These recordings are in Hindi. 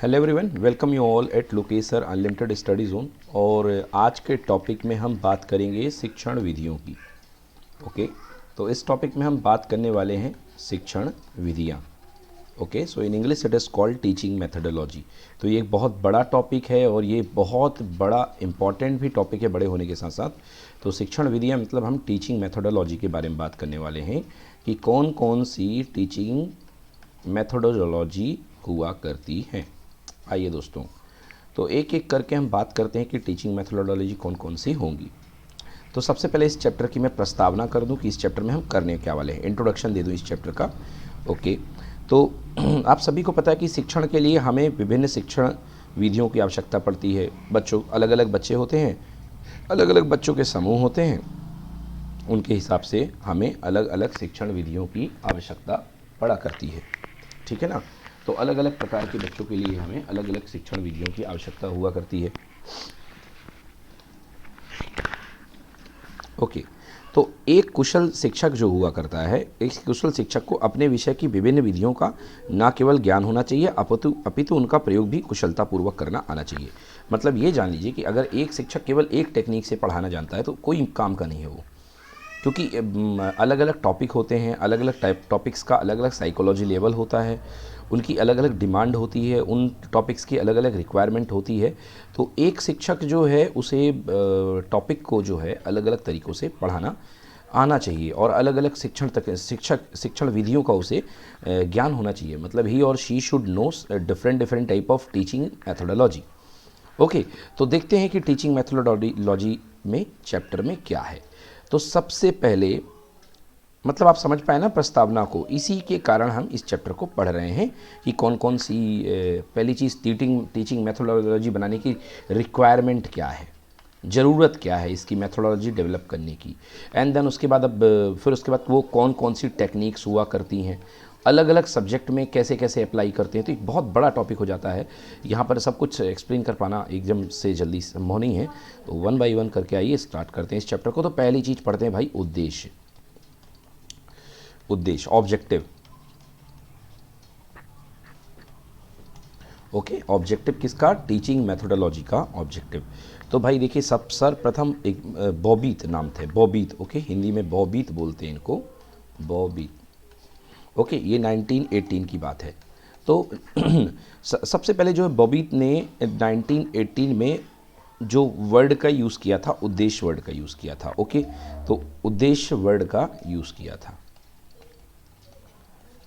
Hello everyone, welcome you all at Lokesh sir unlimited study zone. और आज के टॉपिक में हम बात करेंगे शिक्षण विधियों की। ओके, तो इस टॉपिक में हम बात करने वाले हैं शिक्षण विधियाँ। Okay, so in English it is called teaching methodology. तो ये एक बहुत बड़ा टॉपिक है और ये बहुत बड़ा इम्पॉर्टेंट भी टॉपिक है बड़े होने के साथ साथ। तो शिक्षण विधियाँ मतलब हम टीचिंग मेथडोलॉजी के बारे में बात करने वाले हैं कि कौन कौन सी टीचिंग मेथडोलॉजी हुआ करती हैं। आइए दोस्तों, तो एक एक करके हम बात करते हैं कि टीचिंग मेथडोलॉजी कौन कौन सी होंगी। तो सबसे पहले इस चैप्टर की मैं प्रस्तावना कर दूं कि इस चैप्टर में हम करने क्या वाले हैं, इंट्रोडक्शन दे दूं इस चैप्टर का। ओके, तो आप सभी को पता है कि शिक्षण के लिए हमें विभिन्न शिक्षण विधियों की आवश्यकता पड़ती है। बच्चों, अलग अलग बच्चे होते हैं, अलग अलग बच्चों के समूह होते हैं, उनके हिसाब से हमें अलग अलग शिक्षण विधियों की आवश्यकता पड़ा करती है। ठीक है ना। तो अलग अलग प्रकार के बच्चों के लिए हमें अलग अलग शिक्षण विधियों की आवश्यकता हुआ करती है। ओके, तो एक कुशल शिक्षक जो हुआ करता है, एक कुशल शिक्षक को अपने विषय की विभिन्न विधियों का न केवल ज्ञान होना चाहिए अपितु उनका प्रयोग भी कुशलतापूर्वक करना आना चाहिए। मतलब ये जान लीजिए कि अगर एक शिक्षक केवल एक टेक्निक से पढ़ाना जानता है तो कोई काम का नहीं है वो, क्योंकि अलग अलग टॉपिक होते हैं, अलग अलग टाइप टॉपिक्स का अलग अलग साइकोलॉजी लेवल होता है, उनकी अलग अलग डिमांड होती है, उन टॉपिक्स की अलग अलग रिक्वायरमेंट होती है। तो एक शिक्षक जो है उसे टॉपिक को जो है अलग अलग तरीक़ों से पढ़ाना आना चाहिए और अलग अलग शिक्षण विधियों का उसे ज्ञान होना चाहिए। मतलब ही और she should know different type of teaching methodology. Okay, तो देखते हैं कि टीचिंग मैथोडोलॉजी में चैप्टर में क्या है। तो सबसे पहले मतलब आप समझ पाए ना प्रस्तावना को, इसी के कारण हम इस चैप्टर को पढ़ रहे हैं कि कौन कौन सी पहली चीज़ टीचिंग मैथोडोलॉजी बनाने की रिक्वायरमेंट क्या है, ज़रूरत क्या है इसकी मैथोडोलॉजी डेवलप करने की। एंड देन उसके बाद फिर उसके बाद वो कौन कौन सी टेक्निक्स हुआ करती हैं, अलग अलग सब्जेक्ट में कैसे कैसे अप्लाई करते हैं। तो एक बहुत बड़ा टॉपिक हो जाता है, यहाँ पर सब कुछ एक्सप्लेन कर पाना एकदम से जल्दी संभव नहीं है। तो वन बाई वन करके आइए स्टार्ट करते हैं इस चैप्टर को। तो पहली चीज़ पढ़ते हैं भाई, उद्देश्य। उद्देश्य, ऑब्जेक्टिव। ओके, ऑब्जेक्टिव किसका? टीचिंग मेथोडोलॉजी का ऑब्जेक्टिव। तो भाई देखिए, सर्वप्रथम एक बॉबीत नाम थे, बॉबीत। ओके, हिंदी में बॉबीत बोलते हैं इनको, बॉबीत। ओके, ये 1918 की बात है। तो सबसे पहले जो है बॉबीत ने 1918 में जो वर्ड का यूज़ किया था, उद्देश्य वर्ड का यूज़ किया था। ओके, तो उद्देश्य वर्ड का यूज़ किया था,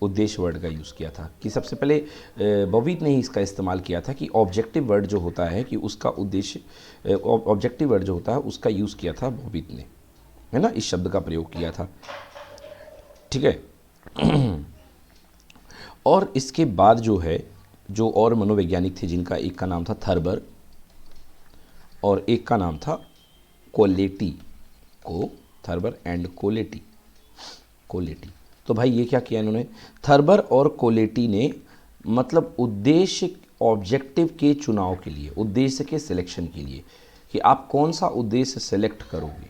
उद्देश्य वर्ड का यूज़ किया था कि सबसे पहले बॉबीत ने ही इसका इस्तेमाल किया था कि ऑब्जेक्टिव वर्ड जो होता है कि उसका उद्देश्य, ऑब्जेक्टिव वर्ड जो होता है उसका यूज़ किया था बॉबीत ने, है ना, इस शब्द का प्रयोग किया था। ठीक है। और इसके बाद जो है, जो और मनोवैज्ञानिक थे जिनका एक का नाम था थर्बर और एक का नाम था कोलेटी, थर्बर एंड कोलेटी। तो भाई ये क्या किया इन्होंने, थर्बर और कोलेटी ने मतलब उद्देश्य, ऑब्जेक्टिव के चुनाव के लिए, उद्देश्य के सिलेक्शन के लिए कि आप कौन सा उद्देश्य सेलेक्ट करोगे,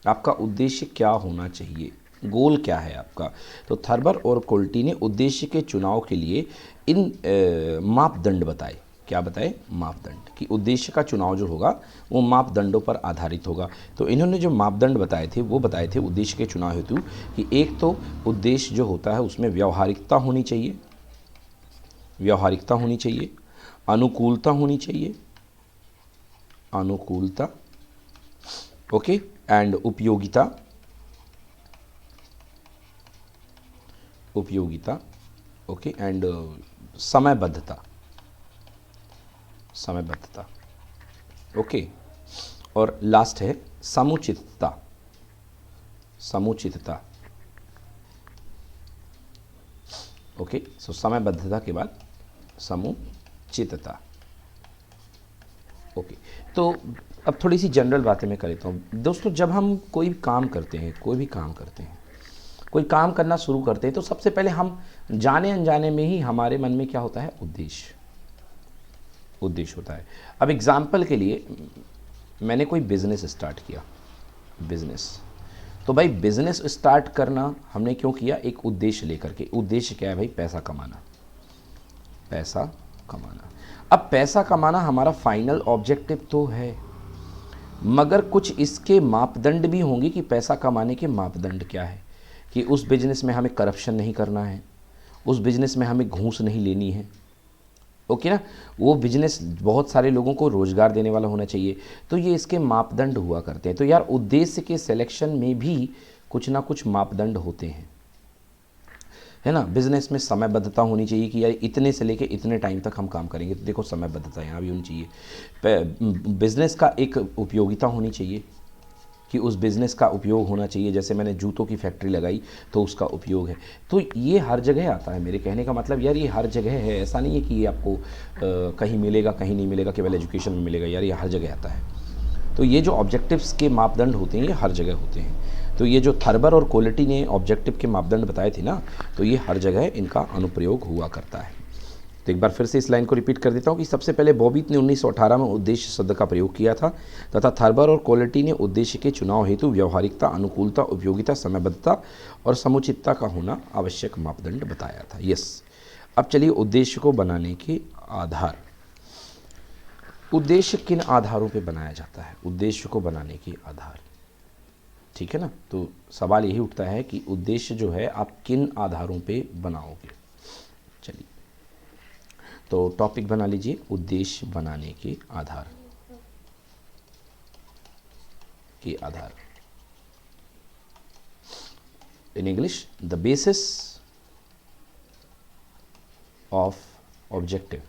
आपका उद्देश्य क्या होना चाहिए, गोल क्या है आपका। तो थर्बर और कोलेटी ने उद्देश्य के चुनाव के लिए इन मापदंड बताए। क्या बताए? मापदंड, कि उद्देश्य का चुनाव जो होगा वो मापदंडों पर आधारित होगा। तो इन्होंने जो मापदंड बताए थे वो बताए थे उद्देश्य के चुनाव हेतु कि एक तो उद्देश्य जो होता है उसमें व्यावहारिकता होनी चाहिए, अनुकूलता होनी चाहिए, अनुकूलता। ओके, एंड उपयोगिता, ओके, एंड समयबद्धता। ओके, और लास्ट है समुचितता। ओके, सो समयबद्धता के बाद समुचितता। ओके, तो अब थोड़ी सी जनरल बातें मैं कर लेता हूँ दोस्तों। जब हम कोई भी काम करते हैं, कोई काम करना शुरू करते हैं, तो सबसे पहले हम जाने अनजाने में ही हमारे मन में क्या होता है? उद्देश्य होता है। अब एग्जाम्पल के लिए मैंने कोई बिजनेस स्टार्ट किया, तो भाई बिजनेस स्टार्ट करना हमने क्यों किया? एक उद्देश्य लेकर के। उद्देश्य क्या है भाई? पैसा कमाना, पैसा कमाना। अब पैसा कमाना हमारा फाइनल ऑब्जेक्टिव तो है, मगर कुछ इसके मापदंड भी होंगे कि पैसा कमाने के मापदंड क्या है, कि उस बिजनेस में हमें करप्शन नहीं करना है, उस बिजनेस में हमें घूस नहीं लेनी है, ओके ना, वो बिजनेस बहुत सारे लोगों को रोज़गार देने वाला होना चाहिए। तो ये इसके मापदंड हुआ करते हैं। तो यार उद्देश्य के सिलेक्शन में भी कुछ ना कुछ मापदंड होते हैं, है ना। बिजनेस में समयबद्धता होनी चाहिए कि यार इतने से लेके इतने टाइम तक हम काम करेंगे, तो देखो समयबद्धता यहाँ भी होनी चाहिए। बिजनेस का एक उपयोगिता होनी चाहिए कि उस बिज़नेस का उपयोग होना चाहिए। जैसे मैंने जूतों की फैक्ट्री लगाई तो उसका उपयोग है। तो ये हर जगह आता है। मेरे कहने का मतलब यार ये हर जगह है, ऐसा नहीं है कि ये आपको कहीं मिलेगा कहीं नहीं मिलेगा, केवल एजुकेशन में मिलेगा। यार ये हर जगह आता है। तो ये जो ऑब्जेक्टिव्स के मापदंड होते हैं ये हर जगह होते हैं। तो ये जो थर्बर और क्वालिटी ने ऑब्जेक्टिव के मापदंड बताए थे ना, तो ये हर जगह इनका अनुप्रयोग हुआ करता है। तो एक बार फिर से इस लाइन को रिपीट कर देता हूँ कि सबसे पहले बॉबिट ने 1918 में उद्देश्य शब्द का प्रयोग किया था, तथा थर्बर और क्वालिटी ने उद्देश्य के चुनाव हेतु व्यवहारिकता, अनुकूलता, उपयोगिता, समयबद्धता और समुचितता का होना आवश्यक मापदंड बताया था। यस, अब चलिए उद्देश्य को बनाने के आधार। उद्देश्य किन आधारों पे बनाया जाता है? उद्देश्य को बनाने के आधार, ठीक है ना। तो सवाल यही उठता है कि उद्देश्य जो है आप किन आधारों पे बनाओगे। चलिए तो टॉपिक बना लीजिए, उद्देश्य बनाने के आधार। के आधार, in English the basis of objective.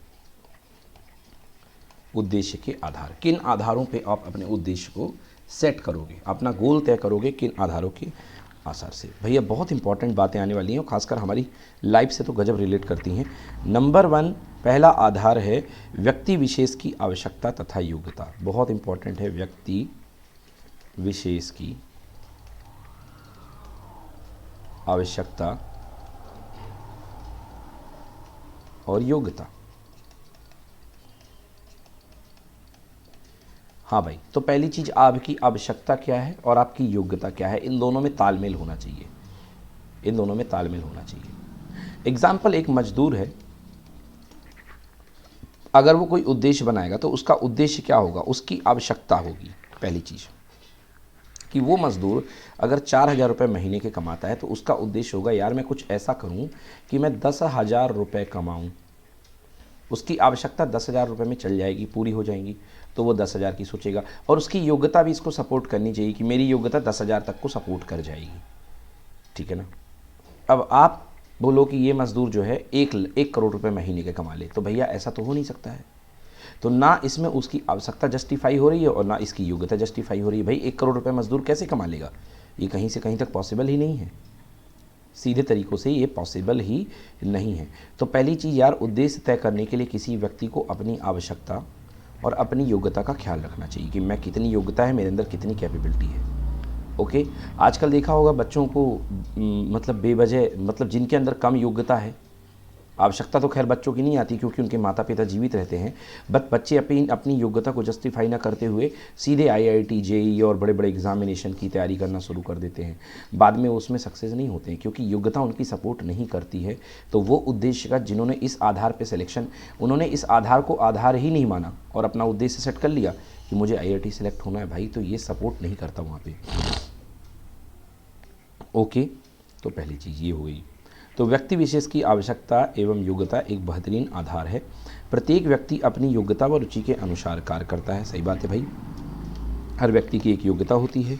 उद्देश्य के आधार, किन आधारों पे आप अपने उद्देश्य को सेट करोगे, अपना गोल तय करोगे, किन आधारों के आसार से। भैया बहुत इंपॉर्टेंट बातें आने वाली हैं और खासकर हमारी लाइफ से तो गजब रिलेट करती हैं। नंबर 1, पहला आधार है व्यक्ति विशेष की आवश्यकता तथा योग्यता। बहुत इंपॉर्टेंट है, व्यक्ति विशेष की आवश्यकता और योग्यता। हाँ भाई, तो पहली चीज़ आपकी आवश्यकता क्या है और आपकी योग्यता क्या है, इन दोनों में तालमेल होना चाहिए। इन दोनों में तालमेल होना चाहिए। एग्जाम्पल, एक मजदूर है, अगर वो कोई उद्देश्य बनाएगा तो उसका उद्देश्य क्या होगा, उसकी आवश्यकता होगी। पहली चीज़ कि वो मजदूर अगर 4,000 रुपये महीने के कमाता है तो उसका उद्देश्य होगा यार मैं कुछ ऐसा करूं कि मैं 10,000 रुपये कमाऊं। उसकी आवश्यकता 10,000 रुपये में चल जाएगी, पूरी हो जाएंगी, तो वो 10,000 की सोचेगा। और उसकी योग्यता भी इसको सपोर्ट करनी चाहिए कि मेरी योग्यता 10,000 तक को सपोर्ट कर जाएगी, ठीक है ना। अब आप बोलो कि ये मजदूर जो है 1 करोड़ रुपए महीने के कमा ले, तो भैया ऐसा तो हो नहीं सकता है। तो ना इसमें उसकी आवश्यकता जस्टिफाई हो रही है और ना इसकी योग्यता जस्टिफाई हो रही है। भाई 1 करोड़ रुपए मजदूर कैसे कमा लेगा? ये कहीं से कहीं तक पॉसिबल ही नहीं है, सीधे तरीक़ों से ये पॉसिबल ही नहीं है। तो पहली चीज़ यार, उद्देश्य तय करने के लिए किसी व्यक्ति को अपनी आवश्यकता और अपनी योग्यता का ख्याल रखना चाहिए कि मैं कितनी योग्यता है, मेरे अंदर कितनी कैपेबिलिटी है। ओके, आजकल देखा होगा बच्चों को मतलब बेवजह, मतलब जिनके अंदर कम योग्यता है, आवश्यकता तो खैर बच्चों की नहीं आती क्योंकि उनके माता पिता जीवित रहते हैं, बट बच्चे अपनी योग्यता को जस्टिफाई ना करते हुए सीधे IIT, JEE और बड़े बड़े एग्जामिनेशन की तैयारी करना शुरू कर देते हैं। बाद में उसमें सक्सेस नहीं होते हैं क्योंकि योग्यता उनकी सपोर्ट नहीं करती है। तो वो उद्देश्य का जिन्होंने इस आधार पर सिलेक्शन, उन्होंने इस आधार को आधार ही नहीं माना और अपना उद्देश्य सेट कर लिया कि मुझे IIT सेलेक्ट होना है, भाई तो ये सपोर्ट नहीं करता वहाँ पर। ओके, तो पहली चीज़ ये हो गई। तो व्यक्ति विशेष की आवश्यकता एवं योग्यता एक बेहतरीन आधार है। प्रत्येक व्यक्ति अपनी योग्यता व रुचि के अनुसार कार्य करता है। सही बात है भाई, हर व्यक्ति की एक योग्यता होती है,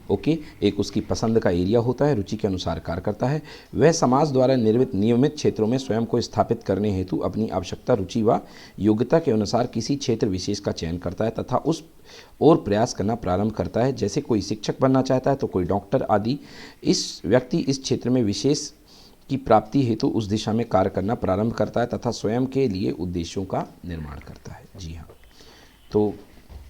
ओके, एक उसकी पसंद का एरिया होता है, रुचि के अनुसार कार्य करता है। वह समाज द्वारा निर्मित नियमित क्षेत्रों में स्वयं को स्थापित करने हेतु अपनी आवश्यकता, रुचि व योग्यता के अनुसार किसी क्षेत्र विशेष का चयन करता है तथा उस और प्रयास करना प्रारंभ करता है। जैसे कोई शिक्षक बनना चाहता है तो कोई डॉक्टर आदि। इस व्यक्ति इस क्षेत्र में विशेष की प्राप्ति हेतु उस दिशा में कार्य करना प्रारंभ करता है तथा स्वयं के लिए उद्देश्यों का निर्माण करता है। जी हाँ, तो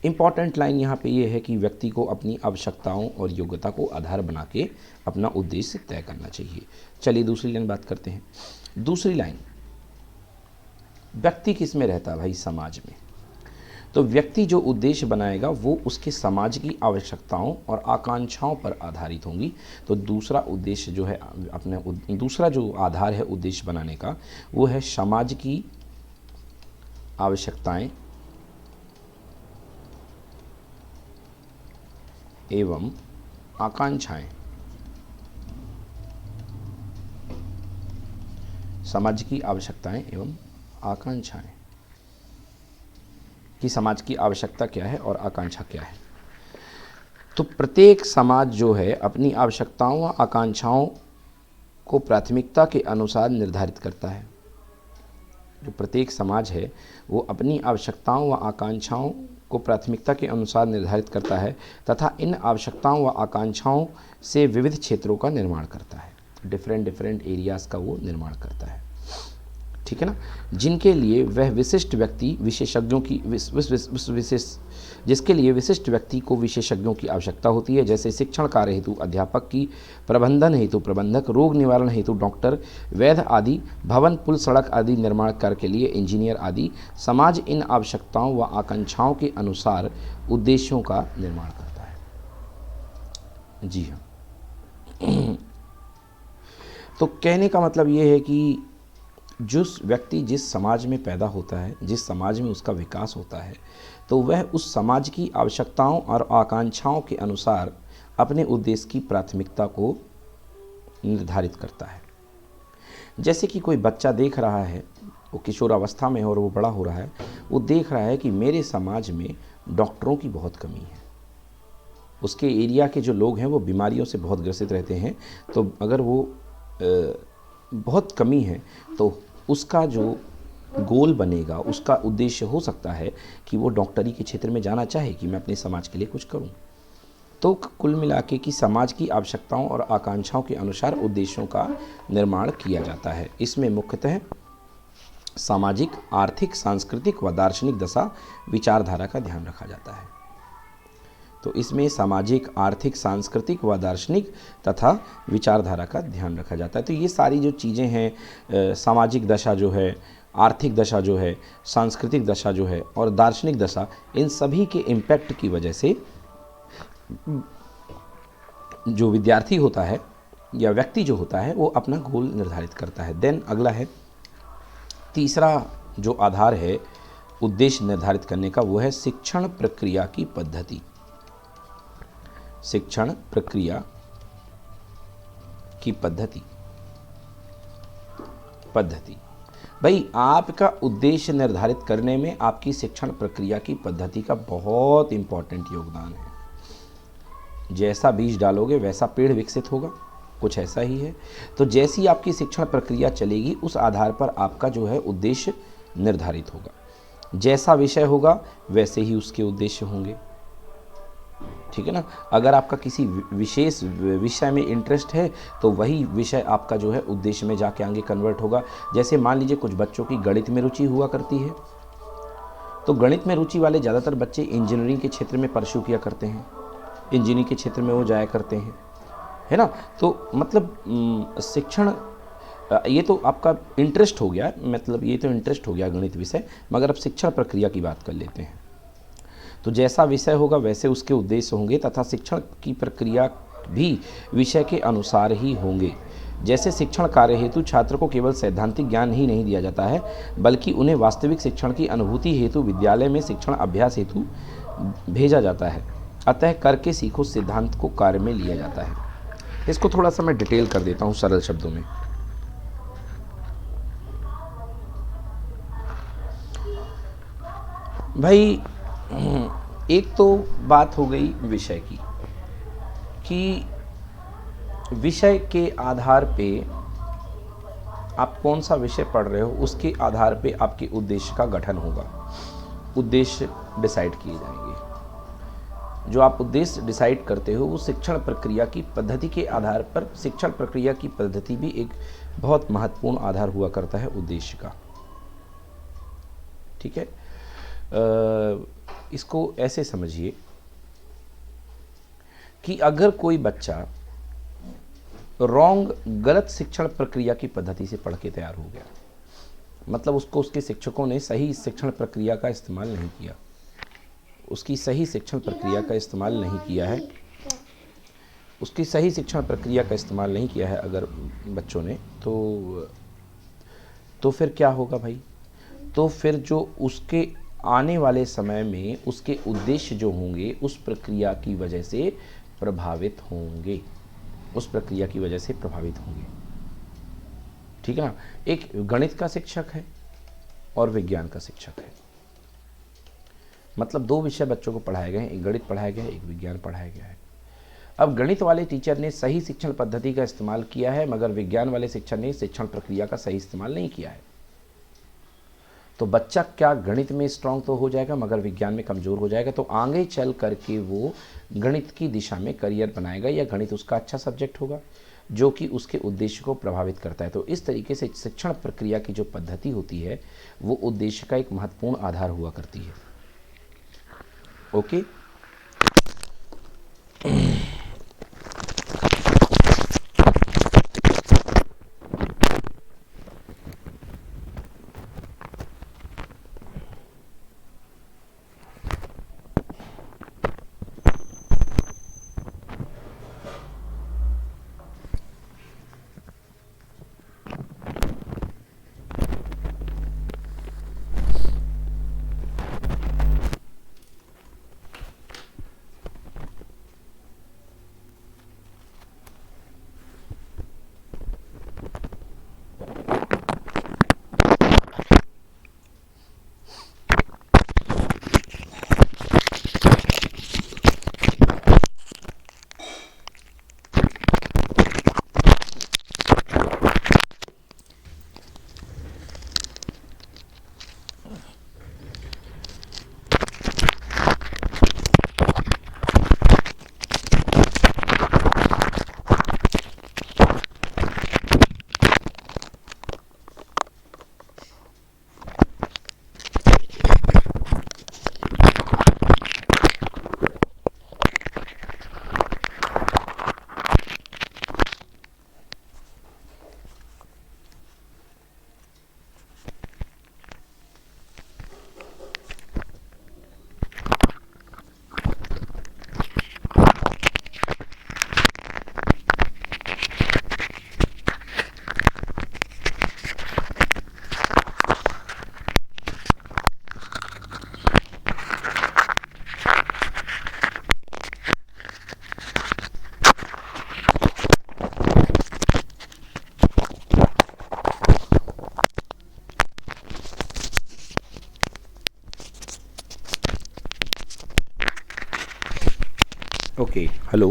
इम्पॉर्टेंट लाइन यहाँ पे ये है कि व्यक्ति को अपनी आवश्यकताओं और योग्यता को आधार बना के अपना उद्देश्य तय करना चाहिए। चलिए दूसरी लाइन बात करते हैं। दूसरी लाइन, व्यक्ति किस में रहता है भाई? समाज में। तो व्यक्ति जो उद्देश्य बनाएगा वो उसके समाज की आवश्यकताओं और आकांक्षाओं पर आधारित होंगी। तो दूसरा उद्देश्य जो है अपने दूसरा जो आधार है उद्देश्य बनाने का, वो है समाज की आवश्यकताएं एवं आकांक्षाएं, समाज की आवश्यकताएं एवं आकांक्षाएं, कि समाज की आवश्यकता क्या है और आकांक्षा क्या है। तो प्रत्येक समाज जो है अपनी आवश्यकताओं व आकांक्षाओं को प्राथमिकता के अनुसार निर्धारित करता है। जो प्रत्येक समाज है वो अपनी आवश्यकताओं व आकांक्षाओं को प्राथमिकता के अनुसार निर्धारित करता है तथा इन आवश्यकताओं व आकांक्षाओं से विविध क्षेत्रों का निर्माण करता है। डिफरेंट एरियाज़ का वो निर्माण करता है, ठीक है ना, जिनके लिए वह विशिष्ट व्यक्ति विशेषज्ञों की जिसके लिए विशिष्ट व्यक्ति को विशेषज्ञों की आवश्यकता होती है, जैसे शिक्षण कार्य हेतु अध्यापक की, प्रबंधन हेतु प्रबंधक, रोग निवारण हेतु डॉक्टर, वैद्य आदि, भवन पुल सड़क आदि निर्माण कार्य के लिए इंजीनियर आदि। समाज इन आवश्यकताओं व आकांक्षाओं के अनुसार उद्देश्यों का निर्माण करता है। जी हाँ। तो कहने का मतलब ये है कि जिस व्यक्ति जिस समाज में पैदा होता है, जिस समाज में उसका विकास होता है, तो वह उस समाज की आवश्यकताओं और आकांक्षाओं के अनुसार अपने उद्देश्य की प्राथमिकता को निर्धारित करता है। जैसे कि कोई बच्चा देख रहा है, वो किशोरावस्था में है और वो बड़ा हो रहा है, वो देख रहा है कि मेरे समाज में डॉक्टरों की बहुत कमी है, उसके एरिया के जो लोग हैं वो बीमारियों से बहुत ग्रसित रहते हैं, तो अगर वो बहुत कमी है तो उसका जो गोल बनेगा, उसका उद्देश्य हो सकता है कि वो डॉक्टरी के क्षेत्र में जाना चाहे कि मैं अपने समाज के लिए कुछ करूं। तो कुल मिला के कि समाज की आवश्यकताओं और आकांक्षाओं के अनुसार उद्देश्यों का निर्माण किया जाता है। इसमें मुख्यतः सामाजिक, आर्थिक, सांस्कृतिक व दार्शनिक दशा विचारधारा का ध्यान रखा जाता है। तो इसमें सामाजिक, आर्थिक, सांस्कृतिक व दार्शनिक तथा विचारधारा का ध्यान रखा जाता है। तो ये सारी जो चीज़ें हैं, सामाजिक दशा जो है, आर्थिक दशा जो है, सांस्कृतिक दशा जो है और दार्शनिक दशा, इन सभी के इम्पैक्ट की वजह से जो विद्यार्थी होता है या व्यक्ति जो होता है वो अपना गोल निर्धारित करता है। देन अगला है तीसरा जो आधार है उद्देश्य निर्धारित करने का, वो है शिक्षण प्रक्रिया की पद्धति। शिक्षण प्रक्रिया की पद्धति भाई, आपका उद्देश्य निर्धारित करने में आपकी शिक्षण प्रक्रिया की पद्धति का बहुत इंपॉर्टेंट योगदान है। जैसा बीज डालोगे वैसा पेड़ विकसित होगा, कुछ ऐसा ही है। तो जैसी आपकी शिक्षण प्रक्रिया चलेगी उस आधार पर आपका जो है उद्देश्य निर्धारित होगा। जैसा विषय होगा वैसे ही उसके उद्देश्य होंगे, ठीक है ना। अगर आपका किसी विशेष विषय में इंटरेस्ट है तो वही विषय आपका जो है उद्देश्य में जाके आगे कन्वर्ट होगा। जैसे मान लीजिए कुछ बच्चों की गणित में रुचि हुआ करती है, तो गणित में रुचि वाले ज़्यादातर बच्चे इंजीनियरिंग के क्षेत्र में परस्यू किया करते हैं, इंजीनियरिंग के क्षेत्र में वो जाया करते हैं, है ना। तो मतलब शिक्षण, ये तो आपका इंटरेस्ट हो गया, मतलब ये तो इंटरेस्ट हो गया गणित विषय, मगर अब शिक्षण प्रक्रिया की बात कर लेते हैं। तो जैसा विषय होगा वैसे उसके उद्देश्य होंगे तथा शिक्षण की प्रक्रिया भी विषय के अनुसार ही होंगे। जैसे शिक्षण कार्य हेतु छात्र को केवल सैद्धांतिक ज्ञान ही नहीं दिया जाता है, बल्कि उन्हें वास्तविक शिक्षण की अनुभूति हेतु विद्यालय में शिक्षण अभ्यास हेतु भेजा जाता है। अतः करके सीखो सिद्धांत को कार्य में लिया जाता है। इसको थोड़ा सा मैं डिटेल कर देता हूँ सरल शब्दों में। भाई एक तो बात हो गई विषय की, कि विषय के आधार पे आप कौन सा विषय पढ़ रहे हो उसके आधार पे आपके उद्देश्य का गठन होगा, उद्देश्य डिसाइड किए जाएंगे। जो आप उद्देश्य डिसाइड करते हो वो शिक्षण प्रक्रिया की पद्धति के आधार पर, शिक्षण प्रक्रिया की पद्धति भी एक बहुत महत्वपूर्ण आधार हुआ करता है उद्देश्य का, ठीक है। इसको ऐसे समझिए कि अगर कोई बच्चा गलत शिक्षण प्रक्रिया की पद्धति से पढ़ के तैयार हो गया, मतलब उसको उसके शिक्षकों ने सही शिक्षण प्रक्रिया का इस्तेमाल नहीं किया, उसकी सही शिक्षण प्रक्रिया का इस्तेमाल नहीं किया है, उसकी सही शिक्षण प्रक्रिया का इस्तेमाल नहीं किया है अगर बच्चों ने, तो फिर क्या होगा भाई। तो फिर जो उसके आने वाले समय में उसके उद्देश्य जो होंगे उस प्रक्रिया की वजह से प्रभावित होंगे, उस प्रक्रिया की वजह से प्रभावित होंगे। ठीक है ना। एक गणित का शिक्षक है और विज्ञान का शिक्षक है, मतलब दो विषय बच्चों को पढ़ाए गए हैं, एक गणित पढ़ाया गया है, एक विज्ञान पढ़ाया गया है। अब गणित वाले टीचर ने सही शिक्षण पद्धति का इस्तेमाल किया है, मगर विज्ञान वाले शिक्षक ने शिक्षण प्रक्रिया का सही इस्तेमाल नहीं किया है। तो बच्चा क्या गणित में स्ट्रांग तो हो जाएगा मगर विज्ञान में कमज़ोर हो जाएगा, तो आगे चल करके वो गणित की दिशा में करियर बनाएगा या गणित उसका अच्छा सब्जेक्ट होगा जो कि उसके उद्देश्य को प्रभावित करता है। तो इस तरीके से शिक्षण प्रक्रिया की जो पद्धति होती है वो उद्देश्य का एक महत्वपूर्ण आधार हुआ करती है। Okay. Okay, hello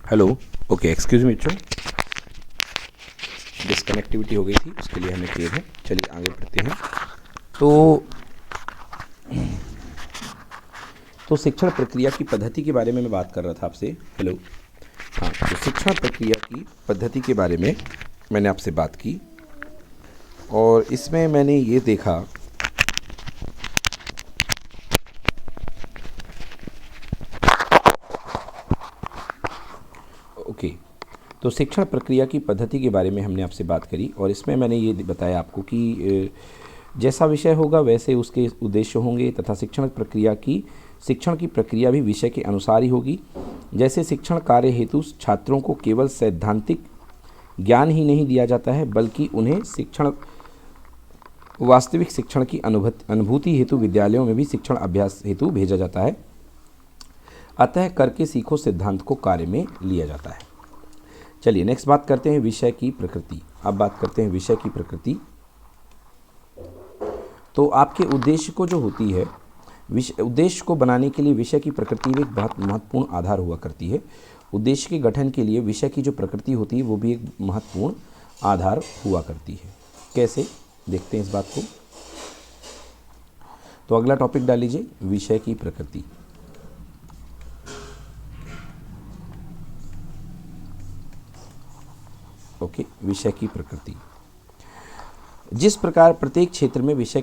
hello. Okay, excuse me बच्चों, डिसकनेक्टिविटी हो गई थी, उसके लिए हमें खेद है। चलिए आगे बढ़ते हैं। तो शिक्षण प्रक्रिया की पद्धति के बारे में मैं बात कर रहा था आपसे। हेलो। हाँ, तो शिक्षण प्रक्रिया की पद्धति के बारे में मैंने आपसे बात की और इसमें मैंने ये देखा ओके। तो शिक्षण प्रक्रिया की पद्धति के बारे में हमने आपसे बात करी और इसमें मैंने ये बताया आपको कि जैसा विषय होगा वैसे उसके उद्देश्य होंगे तथा शिक्षण की प्रक्रिया भी विषय के अनुसार ही होगी। जैसे शिक्षण कार्य हेतु छात्रों को केवल सैद्धांतिक ज्ञान ही नहीं दिया जाता है बल्कि उन्हें वास्तविक शिक्षण की अनुभूति हेतु विद्यालयों में भी शिक्षण अभ्यास हेतु भेजा जाता है। अतः करके सीखो सिद्धांत को कार्य में लिया जाता है। चलिए नेक्स्ट बात करते हैं विषय की प्रकृति। अब बात करते हैं विषय की प्रकृति। तो आपके उद्देश्य को जो होती है, उद्देश्य को बनाने के लिए विषय की प्रकृति भी एक बहुत महत्वपूर्ण आधार हुआ करती है। उद्देश्य के गठन के लिए विषय की जो प्रकृति होती है वो भी एक महत्वपूर्ण आधार हुआ करती है। कैसे, देखते हैं इस बात को। तो अगला टॉपिक डाल लीजिए, विषय की प्रकृति। ओके, विषय की प्रकृति। जिस प्रकार प्रत्येक क्षेत्र में विषय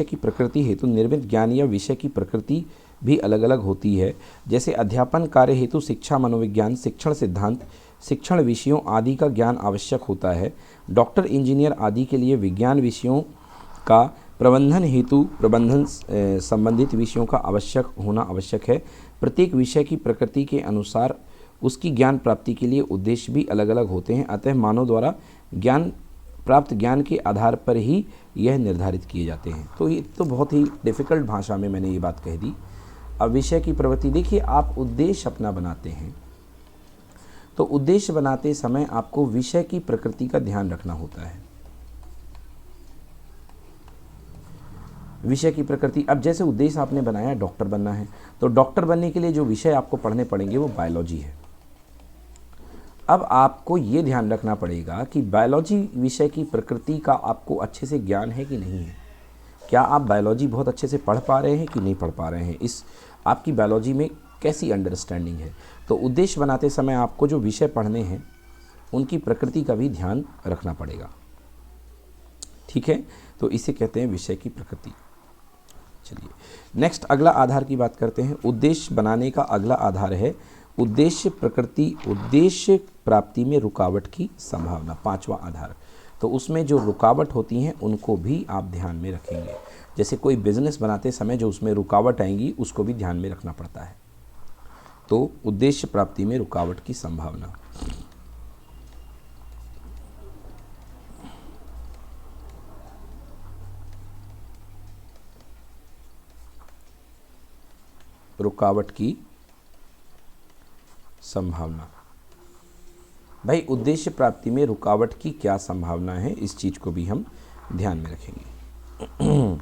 की प्रकृति हेतु निर्मित ज्ञान या विषय की प्रकृति भी अलग अलग होती है। जैसे अध्यापन कार्य हेतु शिक्षा मनोविज्ञान, शिक्षण सिद्धांत, शिक्षण विषयों आदि का ज्ञान आवश्यक होता है। डॉक्टर, इंजीनियर आदि के लिए विज्ञान विषयों का प्रबंधन हेतु प्रबंधन संबंधित विषयों का होना आवश्यक है। प्रत्येक विषय की प्रकृति के अनुसार उसकी ज्ञान प्राप्ति के लिए उद्देश्य भी अलग अलग होते हैं। अतः मानव द्वारा ज्ञान प्राप्त ज्ञान के आधार पर ही यह निर्धारित किए जाते हैं। तो ये तो बहुत ही डिफ़िकल्ट भाषा में मैंने ये बात कह दी। अब विषय की प्रवृत्ति देखिए, आप उद्देश्य अपना बनाते हैं तो उद्देश्य बनाते समय आपको विषय की प्रकृति का ध्यान रखना होता है। विषय की प्रकृति, अब जैसे उद्देश्य आपने बनाया डॉक्टर बनना है, तो डॉक्टर बनने के लिए जो विषय आपको पढ़ने पड़ेंगे वो बायोलॉजी है। अब आपको ये ध्यान रखना पड़ेगा कि बायोलॉजी विषय की प्रकृति का आपको अच्छे से ज्ञान है कि नहीं है। क्या आप बायोलॉजी बहुत अच्छे से पढ़ पा रहे हैं कि नहीं पढ़ पा रहे हैं, इस आपकी बायोलॉजी में कैसी अंडरस्टैंडिंग है। तो उद्देश्य बनाते समय आपको जो विषय पढ़ने हैं उनकी प्रकृति का भी ध्यान रखना पड़ेगा। ठीक है, तो इसे कहते हैं विषय की प्रकृति। चलिए नेक्स्ट अगला आधार की बात करते हैं। उद्देश्य बनाने का अगला आधार है उद्देश्य प्रकृति, उद्देश्य प्राप्ति में रुकावट की संभावना, पांचवा आधार। तो उसमें जो रुकावट होती हैं उनको भी आप ध्यान में रखेंगे। जैसे कोई बिजनेस बनाते समय जो उसमें रुकावट आएंगी उसको भी ध्यान में रखना पड़ता है। तो उद्देश्य प्राप्ति में रुकावट की संभावना, रुकावट की संभावना। भाई उद्देश्य प्राप्ति में रुकावट की क्या संभावना है, इस चीज को भी हम ध्यान में रखेंगे।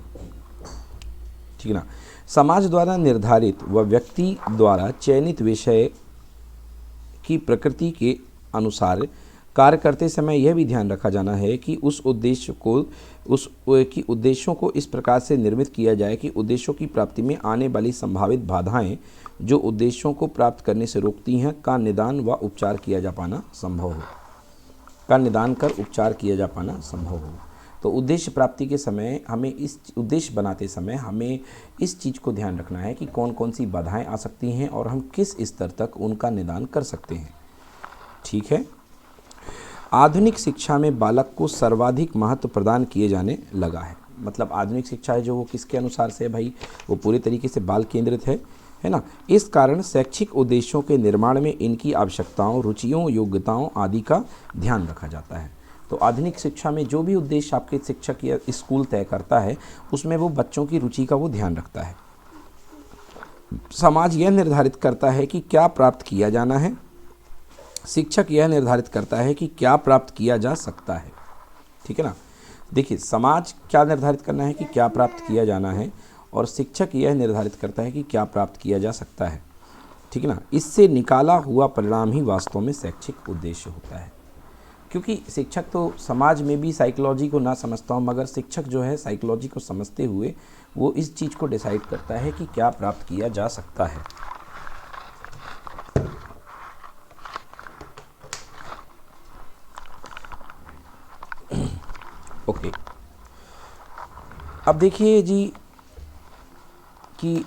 ठीक ना। समाज द्वारा निर्धारित व व्यक्ति द्वारा चयनित विषय की प्रकृति के अनुसार कार्य करते समय यह भी ध्यान रखा जाना है कि उस उद्देश्य को उद्देश्यों को इस प्रकार से निर्मित किया जाए कि उद्देश्यों की प्राप्ति में आने वाली संभावित बाधाएं जो उद्देश्यों को प्राप्त करने से रोकती हैं का निदान व उपचार किया जा पाना संभव हो, का निदान कर उपचार किया जा पाना संभव हो। तो उद्देश्य प्राप्ति के समय हमें इस उद्देश्य बनाते समय हमें इस चीज़ को ध्यान रखना है कि कौन कौन सी बाधाएं आ सकती हैं और हम किस स्तर तक उनका निदान कर सकते हैं। ठीक है। आधुनिक शिक्षा में बालक को सर्वाधिक महत्व प्रदान किए जाने लगा है। मतलब आधुनिक शिक्षा है जो वो किसके अनुसार से है भाई, वो पूरी तरीके से बाल केंद्रित है ना। इस कारण शैक्षिक उद्देश्यों के निर्माण में इनकी आवश्यकताओं, रुचियों, योग्यताओं आदि का ध्यान रखा जाता है। तो आधुनिक शिक्षा में जो भी उद्देश्य आपके शिक्षक या स्कूल तय करता है उसमें वो बच्चों की रुचि का वो ध्यान रखता है। समाज यह निर्धारित करता है कि क्या प्राप्त किया जाना है, शिक्षक यह निर्धारित करता है कि क्या प्राप्त किया जा सकता है। ठीक है ना। देखिए समाज क्या निर्धारित करना है कि क्या प्राप्त किया जाना है और शिक्षक यह निर्धारित करता है कि क्या प्राप्त किया जा सकता है। ठीक है ना। इससे निकाला हुआ परिणाम ही वास्तव में शैक्षिक उद्देश्य होता है। क्योंकि शिक्षक तो समाज में भी साइकोलॉजी को ना समझता हूँ, मगर शिक्षक जो है साइकोलॉजी को समझते हुए वो इस चीज़ को डिसाइड करता है कि क्या प्राप्त किया जा सकता है। ओके। अब देखिए जी कि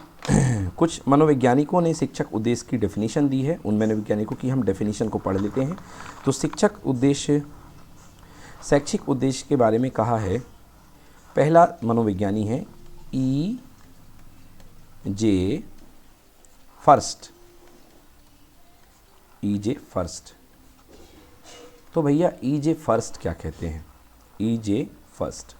कुछ मनोवैज्ञानिकों ने शिक्षक उद्देश्य की डेफिनेशन दी है। उन मनोवैज्ञानिकों की हम डेफिनेशन को पढ़ लेते हैं। तो शिक्षक उद्देश्य, शैक्षिक उद्देश्य के बारे में कहा है, पहला मनोविज्ञानी है E.J. फर्स्ट। E.J. फर्स्ट। तो भैया E.J. फर्स्ट क्या कहते हैं? E.J. फर्स्ट।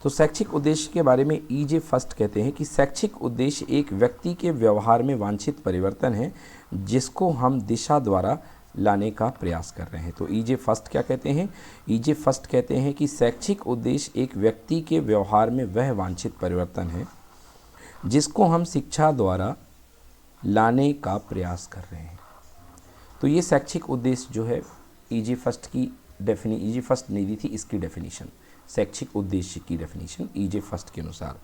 तो शैक्षिक उद्देश्य के बारे में E.J. फर्स्ट कहते हैं कि शैक्षिक उद्देश्य एक व्यक्ति के व्यवहार में वांछित परिवर्तन है जिसको हम दिशा द्वारा लाने का प्रयास कर रहे हैं। तो E.J. फर्स्ट क्या कहते हैं? E.J. फर्स्ट कहते हैं कि शैक्षिक उद्देश्य एक व्यक्ति के व्यवहार में वह वांछित परिवर्तन है जिसको हम शिक्षा द्वारा लाने का प्रयास कर रहे हैं। तो ये शैक्षिक उद्देश्य जो है E.J. फर्स्ट की E.J. फर्स्ट ने दी थी इसकी डेफिनेशन, शैक्षिक उद्देश्य की डेफिनेशन E.J. फर्स्ट के अनुसार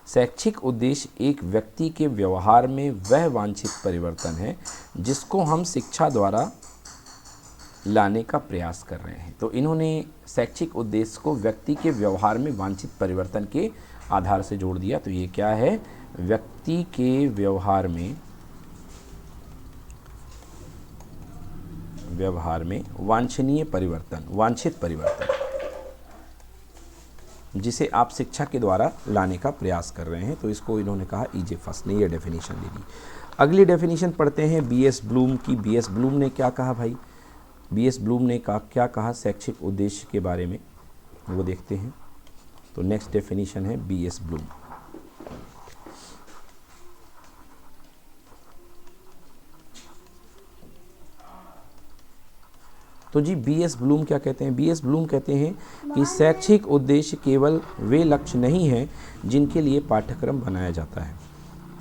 शैक्षिक उद्देश्य एक व्यक्ति के व्यवहार में वह वांछित परिवर्तन है जिसको हम शिक्षा द्वारा लाने का प्रयास कर रहे हैं। तो इन्होंने शैक्षिक उद्देश्य को व्यक्ति के व्यवहार में वांछित परिवर्तन के आधार से जोड़ दिया। तो ये क्या है? व्यक्ति के व्यवहार में वांछनीय परिवर्तन, वांछित परिवर्तन जिसे आप शिक्षा के द्वारा लाने का प्रयास कर रहे हैं। तो इसको इन्होंने कहा E.J. फर्स्ट ने ये डेफिनेशन दे दी। अगली डेफिनेशन पढ़ते हैं B.S. ब्लूम की। B.S. ब्लूम ने क्या कहा भाई? बीएस ब्लूम ने क्या कहा शैक्षिक उद्देश्य के बारे में, वो देखते हैं। तो नेक्स्ट डेफिनेशन है बीएस ब्लूम। तो जी बीएस ब्लूम क्या कहते हैं? बीएस ब्लूम कहते हैं कि शैक्षिक उद्देश्य केवल वे लक्ष्य नहीं हैं जिनके लिए पाठ्यक्रम बनाया जाता है।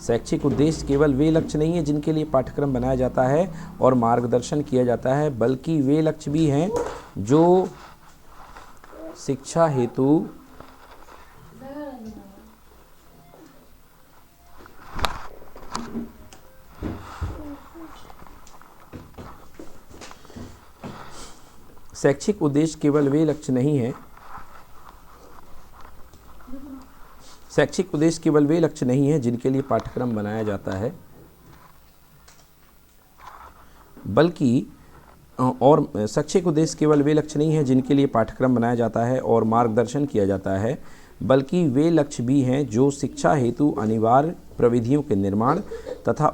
शैक्षिक उद्देश्य केवल वे लक्ष्य नहीं है जिनके लिए पाठ्यक्रम बनाया जाता है और मार्गदर्शन किया जाता है, बल्कि वे लक्ष्य भी हैं जो शिक्षा हेतु शैक्षिक उद्देश्य केवल वे लक्ष्य नहीं है शैक्षिक उद्देश्य केवल वे लक्ष्य नहीं है जिनके लिए पाठ्यक्रम बनाया जाता है, बल्कि शैक्षिक उद्देश्य केवल वे लक्ष्य नहीं है जिनके लिए पाठ्यक्रम बनाया जाता है और मार्गदर्शन किया जाता है, बल्कि वे लक्ष्य भी हैं जो शिक्षा हेतु अनिवार्य प्रविधियों के निर्माण तथा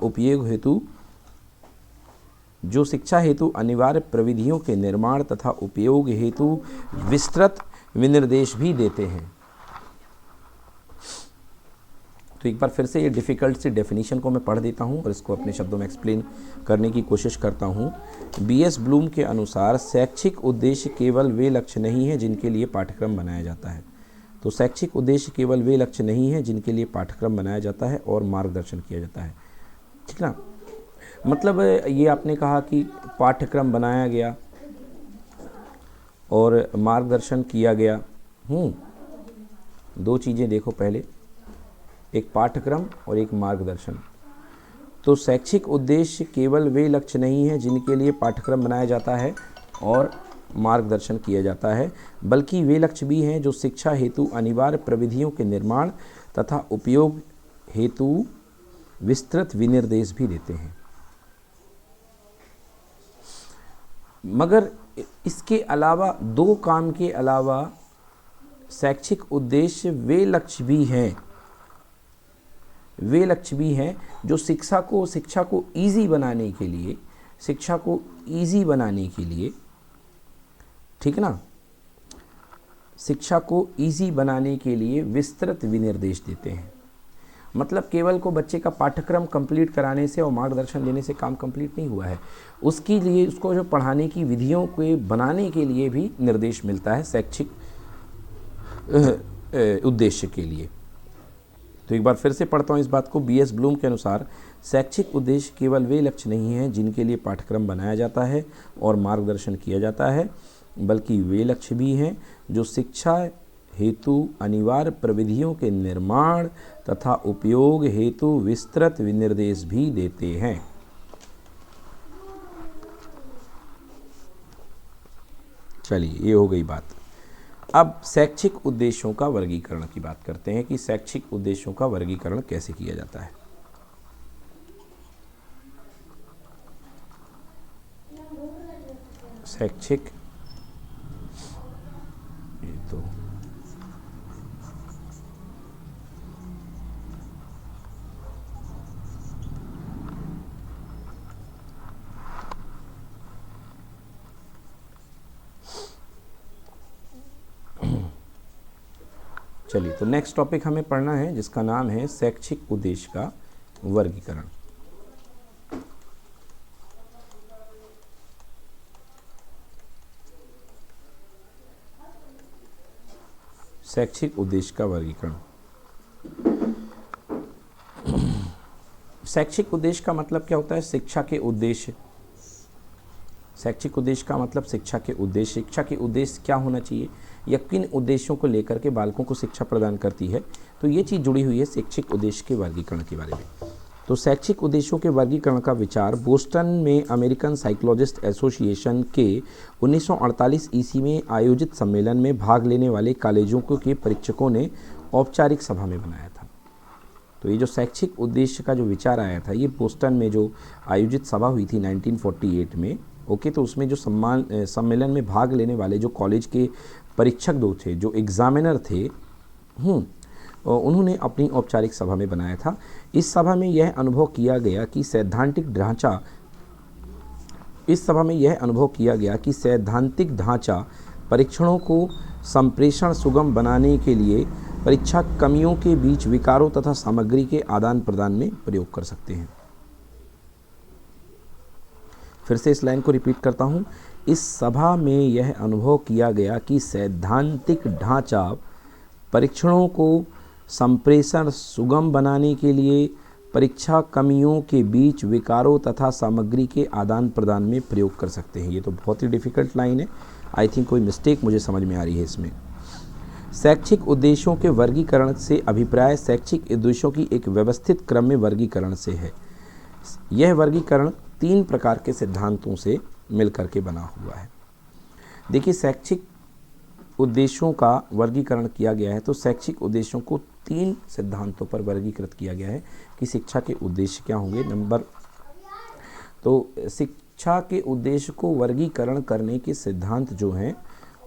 उपयोग हेतु विस्तृत विनिर्देश भी देते हैं। तो एक बार फिर से ये डिफ़िकल्ट सी डेफिनेशन को मैं पढ़ देता हूँ और इसको अपने शब्दों में एक्सप्लेन करने की कोशिश करता हूँ। बीएस ब्लूम के अनुसार शैक्षिक उद्देश्य केवल वे लक्ष्य नहीं है जिनके लिए पाठ्यक्रम बनाया जाता है। तो शैक्षिक उद्देश्य केवल वे लक्ष्य नहीं है जिनके लिए पाठ्यक्रम बनाया जाता है और मार्गदर्शन किया जाता है, ठीक ना। मतलब ये आपने कहा कि पाठ्यक्रम बनाया गया और मार्गदर्शन किया गया। दो चीज़ें देखो, पहले एक पाठ्यक्रम और एक मार्गदर्शन। तो शैक्षिक उद्देश्य केवल वे लक्ष्य नहीं है जिनके लिए पाठ्यक्रम बनाया जाता है और मार्गदर्शन किया जाता है, बल्कि वे लक्ष्य भी हैं जो शिक्षा हेतु अनिवार्य प्रविधियों के निर्माण तथा उपयोग हेतु विस्तृत विनिर्देश भी देते हैं। मगर इसके अलावा, दो काम के अलावा शैक्षिक उद्देश्य वे लक्ष्य भी हैं जो शिक्षा को ईजी बनाने के लिए, ठीक ना, शिक्षा को ईजी बनाने के लिए विस्तृत विनिर्देश देते हैं। मतलब केवल को बच्चे का पाठ्यक्रम कंप्लीट कराने से और मार्गदर्शन देने से काम कंप्लीट नहीं हुआ है, उसके लिए उसको जो पढ़ाने की विधियों को बनाने के लिए भी निर्देश मिलता है शैक्षिक उद्देश्य के लिए। तो एक बार फिर से पढ़ता हूँ इस बात को। बीएस ब्लूम के अनुसार शैक्षिक उद्देश्य केवल वे लक्ष्य नहीं हैं जिनके लिए पाठ्यक्रम बनाया जाता है और मार्गदर्शन किया जाता है, बल्कि वे लक्ष्य भी हैं जो शिक्षा हेतु अनिवार्य प्रविधियों के निर्माण तथा उपयोग हेतु विस्तृत विनिर्देश भी देते हैं। चलिए, ये हो गई बात। अब शैक्षिक उद्देश्यों का वर्गीकरण की बात करते हैं कि शैक्षिक उद्देश्यों का वर्गीकरण कैसे किया जाता है। शैक्षिक, ये तो चलिए, तो नेक्स्ट टॉपिक हमें पढ़ना है जिसका नाम है शैक्षिक उद्देश्य का वर्गीकरण। शैक्षिक उद्देश्य का वर्गीकरण। शैक्षिक उद्देश्य का मतलब क्या होता है? शिक्षा के उद्देश्य। शैक्षिक उद्देश्य का मतलब शिक्षा के उद्देश्य। शिक्षा के उद्देश्य क्या होना चाहिए या किन उद्देश्यों को लेकर के बालकों को शिक्षा प्रदान करती है, तो ये चीज़ जुड़ी हुई है शैक्षिक उद्देश्य के वर्गीकरण के बारे में। तो शैक्षिक उद्देश्यों के वर्गीकरण का विचार बोस्टन में अमेरिकन साइकोलॉजिस्ट एसोसिएशन के 1948 ईस्वी में आयोजित सम्मेलन में भाग लेने वाले कॉलेजों के परीक्षकों ने औपचारिक सभा में बनाया था। तो ये जो शैक्षिक उद्देश्य का जो विचार आया था, ये बोस्टन में जो आयोजित सभा हुई थी 1948 में, ओके। तो उसमें जो सम्मेलन में भाग लेने वाले जो कॉलेज के परीक्षक दो थे, जो एग्जामिनर थे, उन्होंने अपनी औपचारिक सभा में बनाया था। इस सभा में यह अनुभव किया गया कि सैद्धांतिक ढांचा इस सभा में यह अनुभव किया गया कि सैद्धांतिक ढांचा परीक्षणों को संप्रेषण सुगम बनाने के लिए परीक्षा कमियों के बीच विकारों तथा सामग्री के आदान प्रदान में प्रयोग कर सकते हैं। फिर से इस लाइन को रिपीट करता हूँ। इस सभा में यह अनुभव किया गया कि सैद्धांतिक ढांचा परीक्षणों को संप्रेषण सुगम बनाने के लिए परीक्षा कमियों के बीच विकारों तथा सामग्री के आदान प्रदान में प्रयोग कर सकते हैं। ये तो बहुत ही डिफ़िकल्ट लाइन है। आई थिंक कोई मिस्टेक मुझे समझ में आ रही है इसमें। शैक्षिक उद्देश्यों के वर्गीकरण से अभिप्राय शैक्षिक उद्देश्यों की एक व्यवस्थित क्रम में वर्गीकरण से है। यह वर्गीकरण 3 प्रकार के सिद्धांतों से मिलकर के बना हुआ है। देखिए, शैक्षिक उद्देश्यों का वर्गीकरण किया गया है, तो शैक्षिक उद्देश्यों को 3 सिद्धांतों पर वर्गीकृत किया गया है कि शिक्षा के उद्देश्य क्या होंगे। तो शिक्षा के उद्देश्य को वर्गीकरण करने के सिद्धांत जो हैं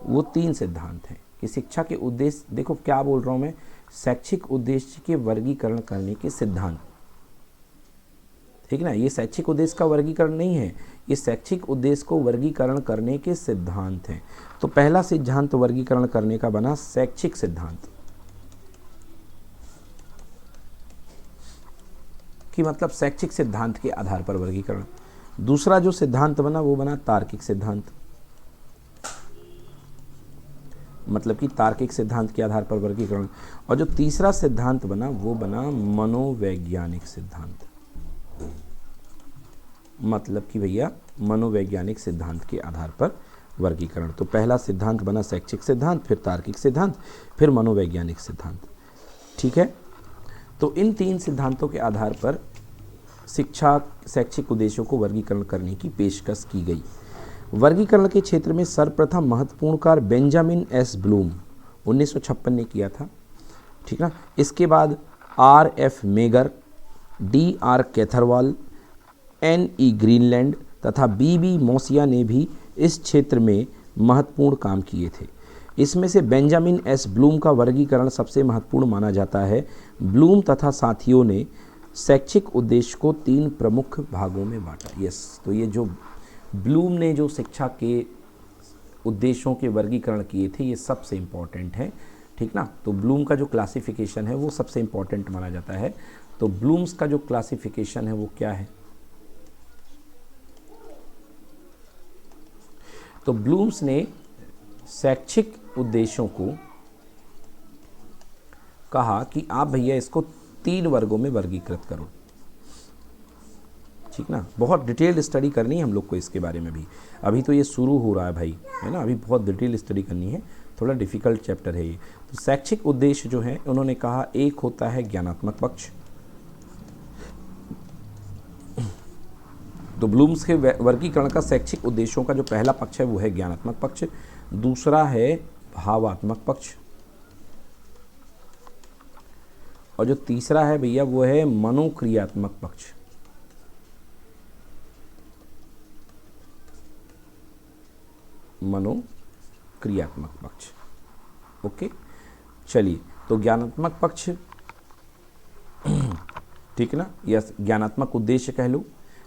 वो 3 सिद्धांत हैं कि शिक्षा के उद्देश्य, देखो क्या बोल रहा हूँ मैं, शैक्षिक उद्देश्य के वर्गीकरण करने के सिद्धांत, ठीक ना। ये शैक्षिक उद्देश्य का वर्गीकरण नहीं है, ये शैक्षिक उद्देश्य को वर्गीकरण करने के सिद्धांत हैं। तो पहला सिद्धांत वर्गीकरण करने का बना शैक्षिक सिद्धांत, कि मतलब शैक्षिक सिद्धांत के आधार पर वर्गीकरण। दूसरा जो सिद्धांत बना वो बना तार्किक सिद्धांत, मतलब कि तार्किक सिद्धांत के आधार पर वर्गीकरण। और जो तीसरा सिद्धांत बना वो बना मनोवैज्ञानिक सिद्धांत, मतलब कि भैया मनोवैज्ञानिक सिद्धांत के आधार पर वर्गीकरण। तो पहला सिद्धांत बना शैक्षिक सिद्धांत, फिर तार्किक सिद्धांत, फिर मनोवैज्ञानिक सिद्धांत, ठीक है। तो इन 3 सिद्धांतों के आधार पर शैक्षिक उद्देश्यों को वर्गीकरण करने की पेशकश की गई। वर्गीकरण के क्षेत्र में सर्वप्रथम महत्वपूर्ण कार्य बेंजामिन एस ब्लूम 1956 ने किया था, ठीक ना। इसके बाद R.F. Megger, D.R. कैथरवाल, N.E. Greenland तथा B.B. मोसिया ने भी इस क्षेत्र में महत्वपूर्ण काम किए थे। इसमें से बेंजामिन एस ब्लूम का वर्गीकरण सबसे महत्वपूर्ण माना जाता है। ब्लूम तथा साथियों ने शैक्षिक उद्देश्य को 3 प्रमुख भागों में बांटा। यस, तो ये जो ब्लूम ने जो शिक्षा के उद्देश्यों के वर्गीकरण किए थे ये सबसे इम्पॉर्टेंट है, ठीक ना। तो ब्लूम का जो क्लासिफिकेशन है वो सबसे इम्पॉर्टेंट माना जाता है। तो ब्लूम्स का जो क्लासिफिकेशन है वो क्या है, तो ब्लूम्स ने शैक्षिक उद्देश्यों को कहा कि आप भैया इसको 3 वर्गों में वर्गीकृत करो, ठीक ना। बहुत डिटेल्ड स्टडी करनी है हम लोग को इसके बारे में भी, अभी तो ये शुरू हो रहा है भाई, है ना, अभी बहुत डिटेल स्टडी करनी है, थोड़ा डिफ़िकल्ट चैप्टर है ये। तो शैक्षिक उद्देश्य जो है उन्होंने कहा, एक होता है ज्ञानात्मक पक्ष। तो ब्लूम्स के वर्गीकरण का शैक्षिक उद्देश्यों का जो पहला पक्ष है वो है ज्ञानात्मक पक्ष, दूसरा है भावात्मक पक्ष, और जो तीसरा है भैया वो है मनोक्रियात्मक पक्ष। मनोक्रियात्मक पक्ष, ओके। चलिए, तो ज्ञानात्मक पक्ष, ठीक ना, या ज्ञानात्मक उद्देश्य कह लो,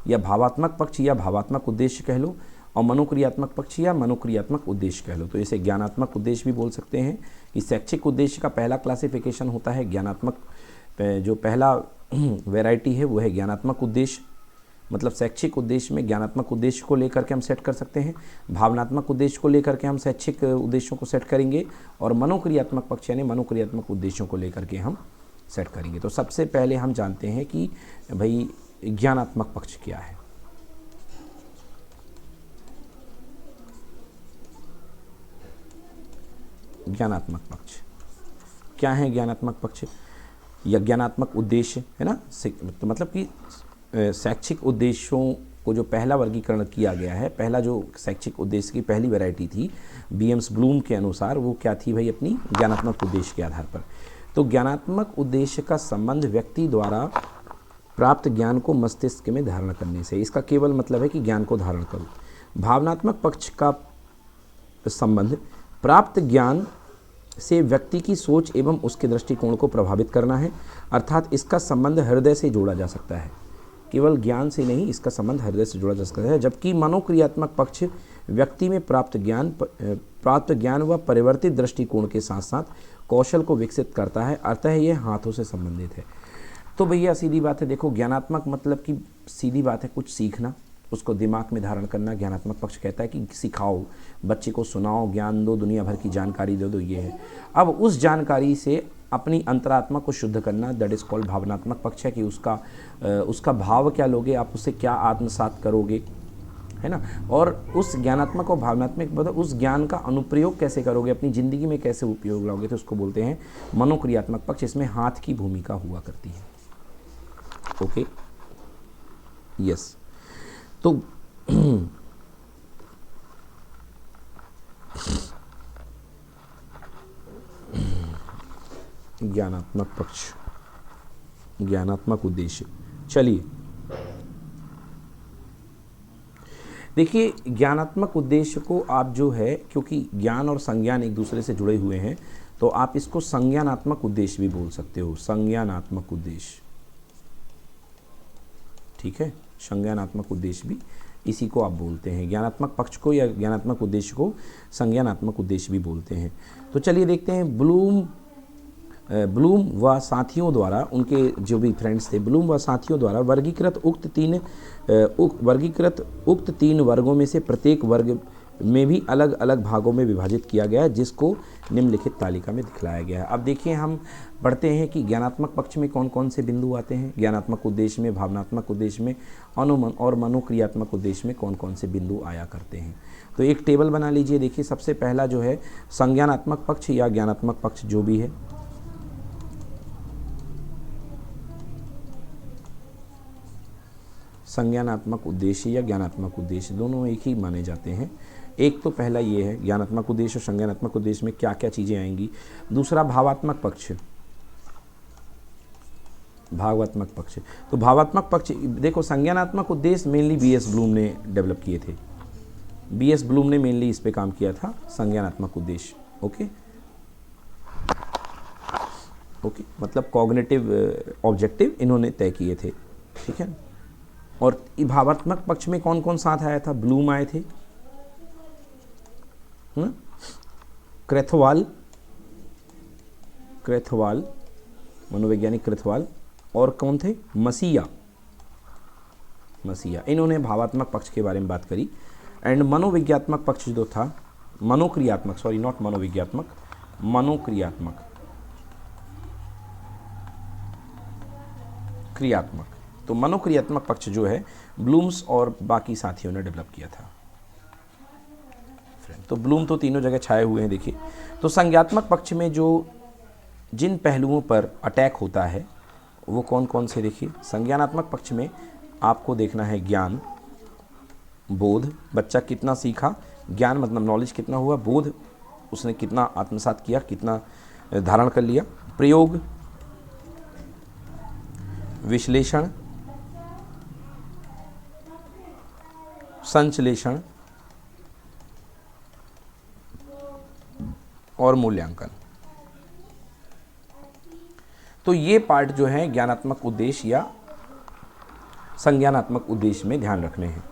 या भावात्मक पक्ष या भावात्मक उद्देश्य कह लो, और मनोक्रियात्मक पक्ष या मनोक्रियात्मक उद्देश्य कह लो। तो इसे ज्ञानात्मक उद्देश्य भी बोल सकते हैं कि शैक्षिक उद्देश्य का पहला क्लासिफिकेशन होता है ज्ञानात्मक, जो पहला वैरायटी है वो है ज्ञानात्मक उद्देश्य, मतलब शैक्षिक उद्देश्य में ज्ञानात्मक उद्देश्य को लेकर के हम सेट कर सकते हैं, भावनात्मक उद्देश्य को लेकर के हम शैक्षिक उद्देश्यों को सेट करेंगे, और मनोक्रियात्मक पक्ष यानी मनोक्रियात्मक उद्देश्यों को लेकर के हम सेट करेंगे। तो सबसे पहले हम जानते हैं कि भाई ज्ञानात्मक पक्ष क्या है। ज्ञानात्मक पक्ष क्या है? ज्ञानात्मक पक्ष या ज्ञानात्मक उद्देश्य है ना, तो मतलब कि शैक्षिक उद्देश्यों को जो पहला वर्गीकरण किया गया है, पहला जो शैक्षिक उद्देश्य की पहली वैरायटी थी बीएम्स ब्लूम के अनुसार, वो क्या थी भाई? अपनी ज्ञानात्मक उद्देश्य के आधार पर। तो ज्ञानात्मक उद्देश्य का संबंध व्यक्ति द्वारा प्राप्त ज्ञान को मस्तिष्क में धारण करने से, इसका केवल मतलब है कि ज्ञान को धारण करो। भावनात्मक पक्ष का संबंध प्राप्त ज्ञान से व्यक्ति की सोच एवं उसके दृष्टिकोण को प्रभावित करना है, अर्थात इसका संबंध हृदय से जोड़ा जा सकता है। केवल ज्ञान से नहीं, इसका संबंध हृदय से जुड़ा जा सकता है। जबकि मनोक्रियात्मक पक्ष व्यक्ति में प्राप्त ज्ञान व परिवर्तित दृष्टिकोण के साथ साथ कौशल को विकसित करता है, अतः यह हाथों से संबंधित है। तो भैया सीधी बात है, देखो ज्ञानात्मक मतलब कि सीधी बात है कुछ सीखना, उसको दिमाग में धारण करना। ज्ञानात्मक पक्ष कहता है कि सिखाओ, बच्चे को सुनाओ, ज्ञान दो, दुनिया भर की जानकारी दे दो, ये है। अब उस जानकारी से अपनी अंतरात्मा को शुद्ध करना, दैट इज़ कॉल्ड भावनात्मक पक्ष है कि उसका भाव क्या लोगे आप, उससे क्या आत्मसात करोगे, है ना। और उस ज्ञानात्मक और भावनात्मक मतलब उस ज्ञान का अनुप्रयोग कैसे करोगे, अपनी ज़िंदगी में कैसे उपयोग लाओगे, तो उसको बोलते हैं मनोक्रियात्मक पक्ष। इसमें हाथ की भूमिका हुआ करती है। Okay, yes. तो ज्ञानात्मक पक्ष, ज्ञानात्मक उद्देश्य, चलिए देखिए ज्ञानात्मक उद्देश्य को आप जो है, क्योंकि ज्ञान और संज्ञान एक दूसरे से जुड़े हुए हैं, तो आप इसको संज्ञानात्मक उद्देश्य भी बोल सकते हो। संज्ञानात्मक उद्देश्य, ठीक है, संज्ञानात्मक उद्देश्य भी इसी को आप बोलते हैं। ज्ञानात्मक पक्ष को या ज्ञानात्मक उद्देश्य को संज्ञानात्मक उद्देश्य भी बोलते हैं। तो चलिए देखते हैं ब्लूम व साथियों द्वारा, उनके जो भी फ्रेंड्स थे, ब्लूम व साथियों द्वारा वर्गीकृत उक्त तीन वर्गों में से प्रत्येक वर्ग में भी अलग अलग भागों में विभाजित किया गया है, जिसको निम्नलिखित तालिका में दिखलाया गया है। अब देखिए हम पढ़ते हैं कि ज्ञानात्मक पक्ष में कौन कौन से बिंदु आते हैं, ज्ञानात्मक उद्देश्य में, भावनात्मक उद्देश्य में और मनोक्रियात्मक उद्देश्य में कौन कौन से बिंदु आया करते हैं। तो एक टेबल बना लीजिए। देखिए सबसे पहला जो है संज्ञानात्मक पक्ष या ज्ञानात्मक पक्ष जो भी है, संज्ञानात्मक उद्देश्य या ज्ञानात्मक उद्देश्य दोनों एक ही माने जाते हैं। एक तो पहला ये है ज्ञानात्मक उद्देश्य और संज्ञानात्मक उद्देश्य में क्या क्या चीज़ें आएंगी। दूसरा भावात्मक पक्ष, भावात्मक पक्ष। तो भावात्मक पक्ष देखो, संज्ञानात्मक उद्देश्य मेनली बीएस ब्लूम ने डेवलप किए थे। बीएस ब्लूम ने मेनली इस पे काम किया था, संज्ञानात्मक उद्देश्य। ओके ओके, मतलब कॉग्निटिव ऑब्जेक्टिव इन्होंने तय किए थे, ठीक है। और भावात्मक पक्ष में कौन कौन साथ आया था, ब्लूम आए थे, क्रेथवाल मनोवैज्ञानिक क्रेथवाल, और कौन थे, मसीहा, इन्होंने भावात्मक पक्ष के बारे में बात करी। एंड मनोविज्ञात्मक पक्ष जो था, मनोक्रियात्मक, सॉरी नॉट मनोविज्ञात्मक, मनोक्रियात्मक, क्रियात्मक। तो मनोक्रियात्मक पक्ष जो है ब्लूम्स और बाकी साथियों ने डेवलप किया था। तो ब्लूम तो तीनों जगह छाए हुए हैं। देखिए तो संज्ञात्मक पक्ष में जो जिन पहलुओं पर अटैक होता है वो कौन कौन से, देखिए संज्ञानात्मक पक्ष में आपको देखना है ज्ञान, बोध, बच्चा कितना सीखा, ज्ञान मतलब नॉलेज कितना हुआ, बोध उसने कितना आत्मसात किया, कितना धारण कर लिया, प्रयोग, विश्लेषण, संश्लेषण और मूल्यांकन। तो ये पार्ट जो है ज्ञानात्मक उद्देश्य या संज्ञानात्मक उद्देश्य में ध्यान रखने हैं।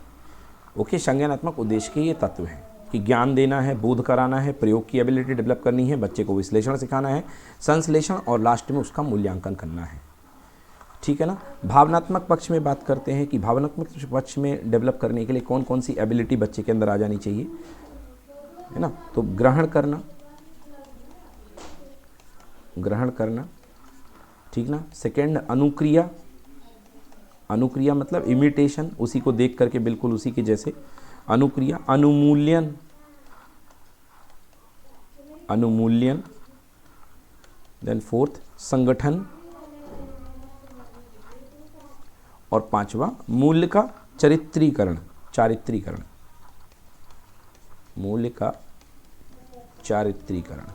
ओके, संज्ञानात्मक उद्देश्य के ये तत्व हैं कि ज्ञान देना है, बोध कराना है, प्रयोग की एबिलिटी डेवलप करनी है, बच्चे को विश्लेषण सिखाना है, संश्लेषण और लास्ट में उसका मूल्यांकन करना है, ठीक है ना। भावनात्मक पक्ष में बात करते हैं कि भावनात्मक पक्ष में डेवलप करने के लिए कौन कौन सी एबिलिटी बच्चे के अंदर आ जानी चाहिए, है ना। तो ग्रहण करना, ठीक ना। सेकंड अनुक्रिया मतलब इमिटेशन, उसी को देख करके बिल्कुल उसी के जैसे अनुक्रिया, अनुमूल्यन, देन फोर्थ संगठन, और पांचवा मूल्य का चारित्रीकरण, मूल्य का चारित्रीकरण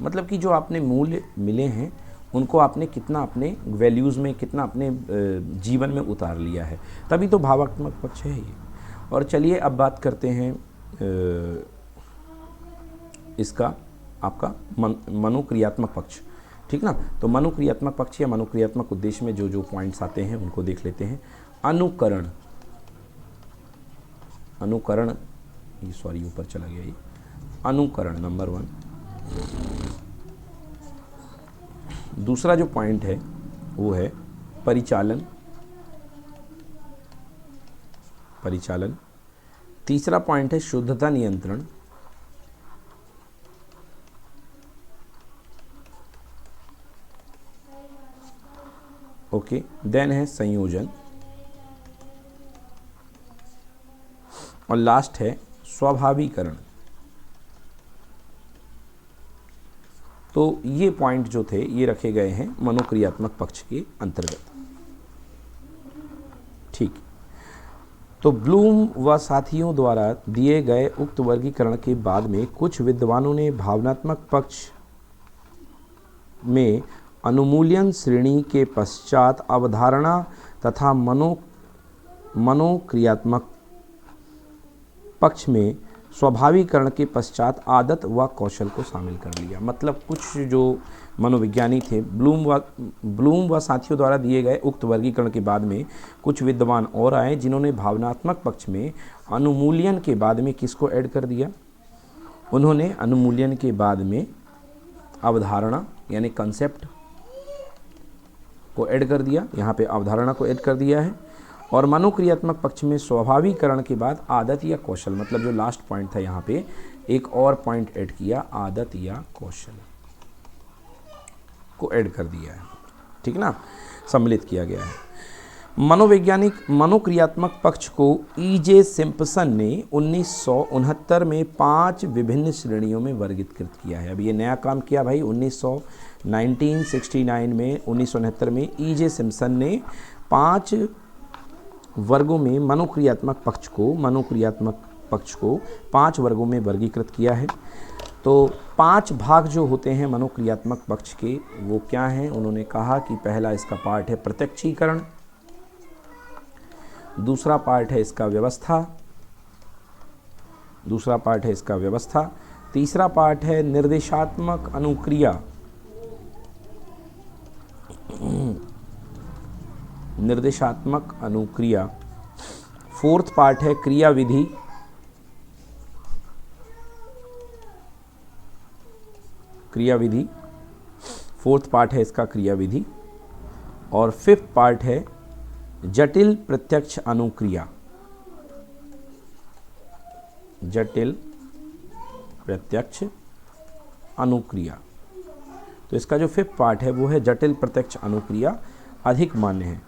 मतलब कि जो आपने मूल्य मिले हैं उनको आपने कितना अपने वैल्यूज़ में, कितना अपने जीवन में उतार लिया है, तभी तो भावात्मक पक्ष है ये। और चलिए अब बात करते हैं इसका आपका मनोक्रियात्मक पक्ष। ठीक ना। तो मनोक्रियात्मक पक्ष या मनोक्रियात्मक उद्देश्य में जो जो पॉइंट्स आते हैं उनको देख लेते हैं। अनुकरण, अनुकरण, ये सॉरी ऊपर चला गया ये, अनुकरण नंबर 1। दूसरा जो पॉइंट है वो है परिचालन, परिचालन। तीसरा पॉइंट है शुद्धता नियंत्रण। ओके, देन है संयोजन, और लास्ट है स्वाभाविकरण। तो ये पॉइंट जो थे ये रखे गए हैं मनोक्रियात्मक पक्ष के अंतर्गत। ठीक, तो ब्लूम व साथियों द्वारा दिए गए उक्त वर्गीकरण के बाद में कुछ विद्वानों ने भावनात्मक पक्ष में अनुमूल्यन श्रेणी के पश्चात अवधारणा तथा मनोक्रियात्मक पक्ष में स्वाभाविकरण के पश्चात आदत व कौशल को शामिल कर लिया। मतलब कुछ जो मनोविज्ञानी थे, ब्लूम व साथियों द्वारा दिए गए उक्त वर्गीकरण के बाद में कुछ विद्वान और आए जिन्होंने भावनात्मक पक्ष में अनुमूल्यन के बाद में किसको ऐड कर दिया? उन्होंने अनुमूल्यन के बाद में अवधारणा यानी कंसेप्ट को ऐड कर दिया, यहाँ पे अवधारणा को ऐड कर दिया है। और मनोक्रियात्मक पक्ष में स्वाभाविकरण के बाद आदत या कौशल, मतलब जो लास्ट पॉइंट था यहाँ पे एक और पॉइंट ऐड किया, आदत या कौशल को ऐड कर दिया है। ठीक ना, सम्मिलित किया गया है। मनोवैज्ञानिक मनोक्रियात्मक पक्ष को E.J. सिम्पसन ने 1969 में 5 विभिन्न श्रेणियों में वर्गीकृत किया है। अब ये नया काम किया भाई 1969 में 1969 में E.J. सिम्पसन ने 5 वर्गों में मनोक्रियात्मक पक्ष को 5 वर्गों में वर्गीकृत किया है। तो 5 भाग जो होते हैं मनोक्रियात्मक पक्ष के वो क्या हैं? उन्होंने कहा कि पहला इसका पार्ट है प्रत्यक्षीकरण, दूसरा पार्ट है इसका व्यवस्था, तीसरा पार्ट है निर्देशात्मक अनुक्रिया, फोर्थ पार्ट है क्रियाविधि, फोर्थ पार्ट है इसका क्रियाविधि, और फिफ्थ पार्ट है जटिल प्रत्यक्ष अनुक्रिया। तो इसका जो फिफ्थ पार्ट है वो है जटिल प्रत्यक्ष अनुक्रिया अधिक मान्य है।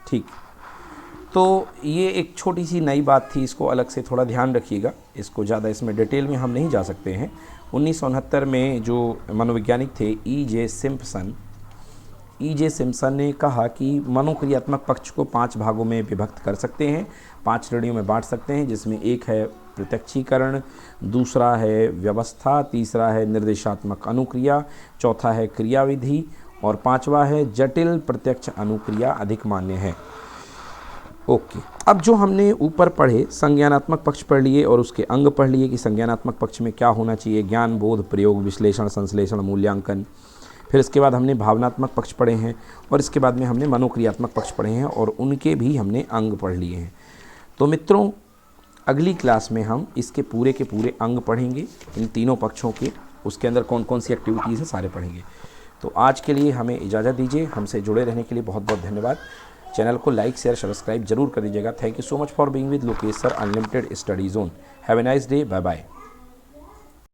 ठीक, तो ये एक छोटी सी नई बात थी, इसको अलग से थोड़ा ध्यान रखिएगा, इसको ज़्यादा इसमें डिटेल में हम नहीं जा सकते हैं। 1969 में जो मनोवैज्ञानिक थे E.J. सिम्पसन ने कहा कि मनोक्रियात्मक पक्ष को 5 भागों में विभक्त कर सकते हैं, 5 श्रेणियों में बांट सकते हैं, जिसमें एक है प्रत्यक्षीकरण, दूसरा है व्यवस्था, तीसरा है निर्देशात्मक अनुक्रिया, चौथा है क्रियाविधि और पांचवा है जटिल प्रत्यक्ष अनुक्रिया अधिक मान्य है। ओके, अब जो हमने ऊपर पढ़े संज्ञानात्मक पक्ष पढ़ लिए और उसके अंग पढ़ लिए कि संज्ञानात्मक पक्ष में क्या होना चाहिए, ज्ञान, बोध, प्रयोग, विश्लेषण, संश्लेषण, मूल्यांकन। फिर इसके बाद हमने भावनात्मक पक्ष पढ़े हैं और इसके बाद में हमने मनोक्रियात्मक पक्ष पढ़े हैं और उनके भी हमने अंग पढ़ लिए हैं। तो मित्रों, अगली क्लास में हम इसके पूरे के पूरे अंग पढ़ेंगे, इन तीनों पक्षों के, उसके अंदर कौन कौन सी एक्टिविटीज़ हैं सारे पढ़ेंगे। तो आज के लिए हमें इजाज़त दीजिए। हमसे जुड़े रहने के लिए बहुत बहुत धन्यवाद। चैनल को लाइक, शेयर, सब्सक्राइब जरूर कर दीजिएगा। Thank you so much for being with Lokesh sir unlimited study zone. Have a nice day, bye bye.